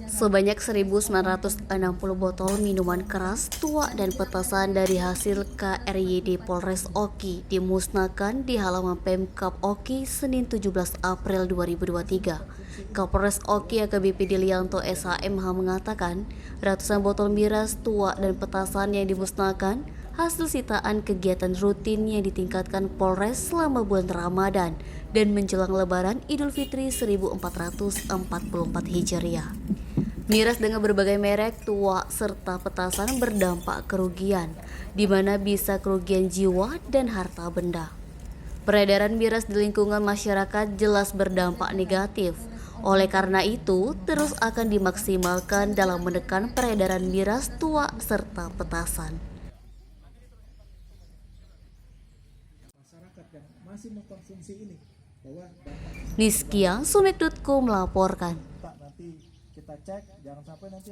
Sebanyak 1.960 botol minuman keras, tua, dan petasan dari hasil KRYD Polres Oki dimusnahkan di halaman Pemkab Oki Senin 17 April 2023. Kapolres Oki AKBP Dilianto SHMH mengatakan, ratusan botol miras, tua, dan petasan yang dimusnahkan hasil sitaan kegiatan rutin yang ditingkatkan Polres selama bulan Ramadan dan menjelang Lebaran Idul Fitri 1444 Hijriah. Miras dengan berbagai merek, tua, serta petasan berdampak kerugian, di mana bisa kerugian jiwa dan harta benda. Peredaran miras di lingkungan masyarakat jelas berdampak negatif. Oleh karena itu, terus akan dimaksimalkan dalam menekan peredaran miras tua serta petasan. Masyarakat yang masih mengkonsumsi ini bahwa Niskia, Sumek.co melaporkan. nanti kita cek jangan sampai nanti